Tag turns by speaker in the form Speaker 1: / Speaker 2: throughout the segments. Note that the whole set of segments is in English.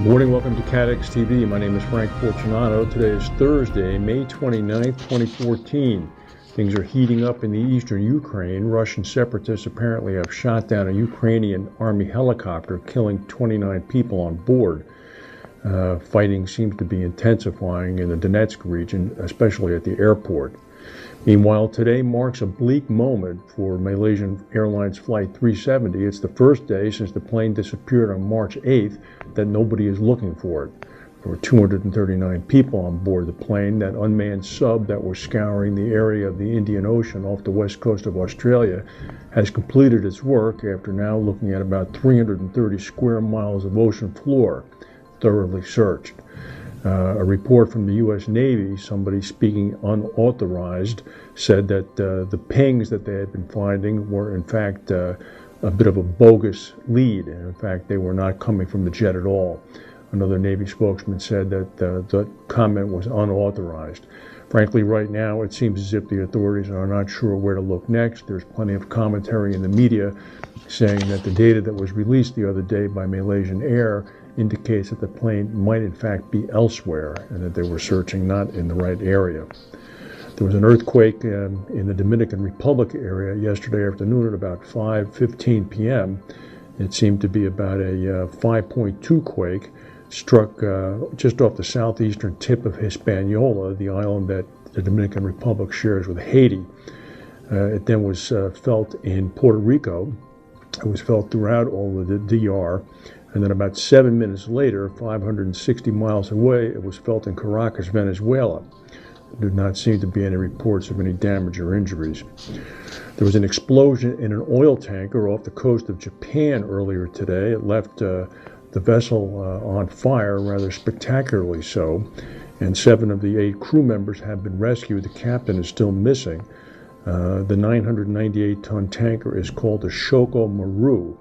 Speaker 1: Good morning, welcome to CATEX TV. My name is Frank Fortunato. Today is Thursday, May 29th, 2014. Things are heating up in the eastern Ukraine. Russian separatists apparently have shot down a Ukrainian army helicopter, killing 29 people on board. Fighting seems to be intensifying in the Donetsk region, especially at the airport. Meanwhile, today marks a bleak moment for Malaysian Airlines Flight 370. It's the first day since the plane disappeared on March 8th that nobody is looking for it. There were 239 people on board the plane. That unmanned sub that was scouring the area of the Indian Ocean off the west coast of Australia has completed its work after now looking at about 330 square miles of ocean floor, thoroughly searched. A report from the U.S. Navy, somebody speaking unauthorized, said that the pings that they had been finding were in fact a bit of a bogus lead, and in fact they were not coming from the jet at all. Another Navy spokesman said that the comment was unauthorized. Frankly, right now it seems as if the authorities are not sure where to look next. There's plenty of commentary in the media saying that the data that was released the other day by Malaysian Air indicates that the plane might in fact be elsewhere and that they were searching not in the right area. There was an earthquake in the Dominican Republic area yesterday afternoon at about 5:15 p.m. It seemed to be about a 5.2 quake, struck just off the southeastern tip of Hispaniola, the island that the Dominican Republic shares with Haiti. It then was felt in Puerto Rico. It was felt throughout all of the DR. And then about 7 minutes later, 560 miles away, it was felt in Caracas, Venezuela. There did not seem to be any reports of any damage or injuries. There was an explosion in an oil tanker off the coast of Japan earlier today. It left the vessel on fire, rather spectacularly so, and 7 of the 8 crew members have been rescued. The captain is still missing. The 998-ton tanker is called the Shoko Maru.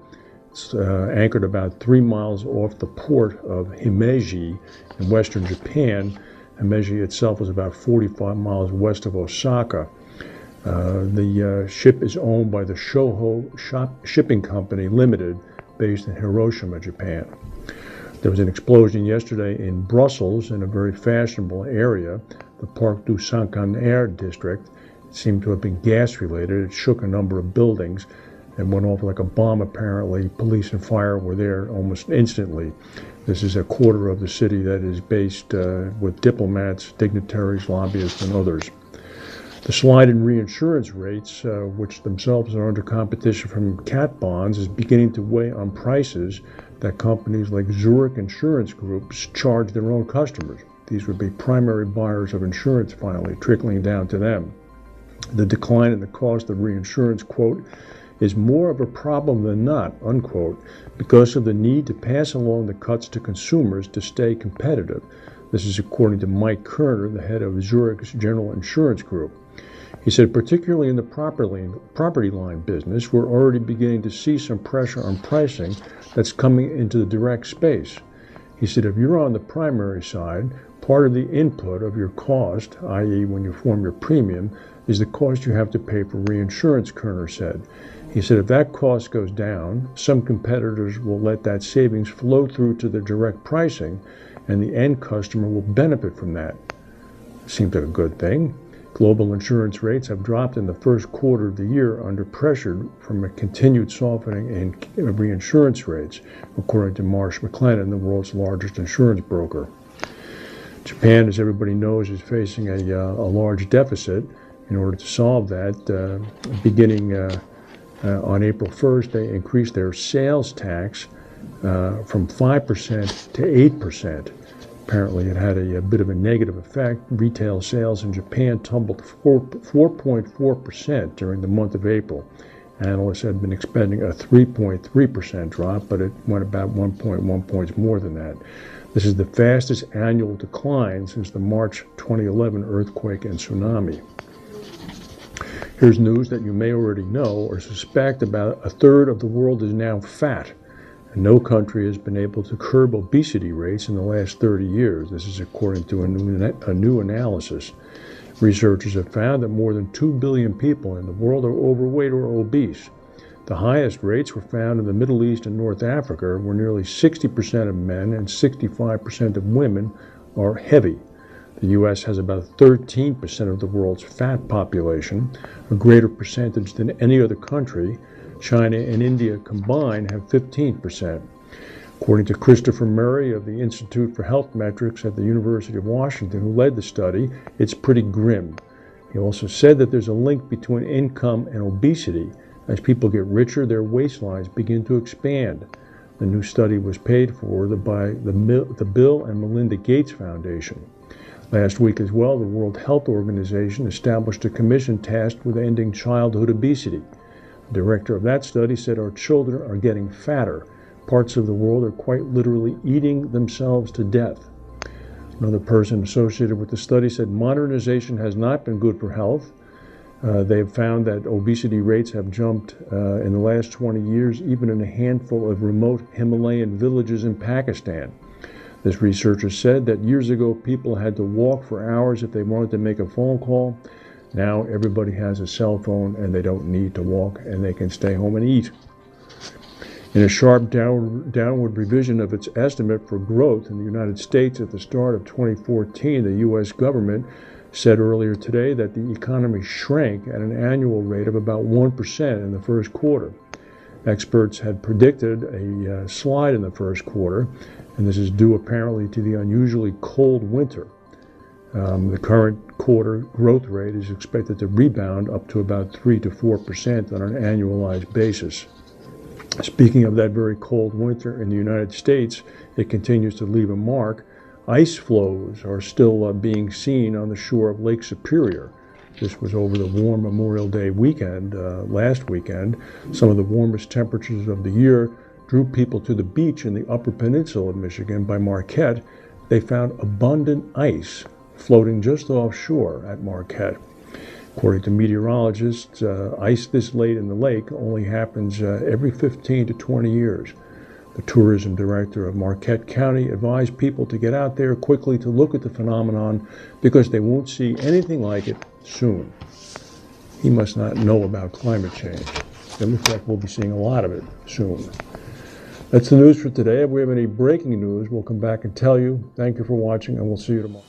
Speaker 1: It's anchored about 3 miles off the port of Himeji in western Japan. Himeji itself is about 45 miles west of Osaka. The ship is owned by the Shoho Shipping Company Limited, based in Hiroshima, Japan. There was an explosion yesterday in Brussels, in a very fashionable area, the Parc du Cinquantenaire district. It seemed to have been gas-related. It shook a number of buildings and went off like a bomb, apparently. Police and fire were there almost instantly. This is a quarter of the city that is based with diplomats, dignitaries, lobbyists, and others. The slide in reinsurance rates, which themselves are under competition from cat bonds, is beginning to weigh on prices that companies like Zurich Insurance Groups charge their own customers. These would be primary buyers of insurance, finally, trickling down to them. The decline in the cost of reinsurance, quote, is more of a problem than not, unquote, because of the need to pass along the cuts to consumers to stay competitive. This is according to Mike Kerner, the head of Zurich's General Insurance Group. He said, particularly in the property line business, we're already beginning to see some pressure on pricing that's coming into the direct space. He said, if you're on the primary side, part of the input of your cost, i.e. when you form your premium, is the cost you have to pay for reinsurance, Kerner said. He said if that cost goes down, some competitors will let that savings flow through to their direct pricing, and the end customer will benefit from that. Seems like a good thing. Global insurance rates have dropped in the first quarter of the year under pressure from a continued softening in reinsurance rates, according to Marsh McLennan, the world's largest insurance broker. Japan, as everybody knows, is facing a large deficit. In order to solve that, beginning on April 1st, they increased their sales tax from 5% to 8%. Apparently, it had a bit of a negative effect. Retail sales in Japan tumbled 4.4% during the month of April. Analysts had been expecting a 3.3% drop, but it went about 1.1 points more than that. This is the fastest annual decline since the March 2011 earthquake and tsunami. Here's news that you may already know or suspect. About a third of the world is now fat, and no country has been able to curb obesity rates in the last 30 years. This is according to a new analysis. Researchers have found that more than 2 billion people in the world are overweight or obese. The highest rates were found in the Middle East and North Africa, where nearly 60% of men and 65% of women are heavy. The U.S. has about 13% of the world's fat population, a greater percentage than any other country. China and India combined have 15%. According to Christopher Murray of the Institute for Health Metrics at the University of Washington, who led the study, it's pretty grim. He also said that there's a link between income and obesity. As people get richer, their waistlines begin to expand. The new study was paid for by the Bill and Melinda Gates Foundation. Last week as well, the World Health Organization established a commission tasked with ending childhood obesity. The director of that study said our children are getting fatter. Parts of the world are quite literally eating themselves to death. Another person associated with the study said modernization has not been good for health. They have found that obesity rates have jumped in the last 20 years, even in a handful of remote Himalayan villages in Pakistan. This researcher said that years ago people had to walk for hours if they wanted to make a phone call. Now everybody has a cell phone and they don't need to walk and they can stay home and eat. In a sharp downward revision of its estimate for growth in the United States at the start of 2014, the U.S. government said earlier today that the economy shrank at an annual rate of about 1% in the first quarter. Experts had predicted a slide in the first quarter, and this is due apparently to the unusually cold winter. The current quarter growth rate is expected to rebound up to about 3 to 4% on an annualized basis. Speaking of that very cold winter in the United States, it continues to leave a mark. Ice floes are still being seen on the shore of Lake Superior. This was over the warm Memorial Day weekend, last weekend. Some of the warmest temperatures of the year drew people to the beach in the Upper Peninsula of Michigan by Marquette. They found abundant ice floating just offshore at Marquette. According to meteorologists, ice this late in the lake only happens every 15 to 20 years. The tourism director of Marquette County advised people to get out there quickly to look at the phenomenon because they won't see anything like it soon. He must not know about climate change. It looks like we'll be seeing a lot of it soon. That's the news for today. If we have any breaking news, we'll come back and tell you. Thank you for watching, and we'll see you tomorrow.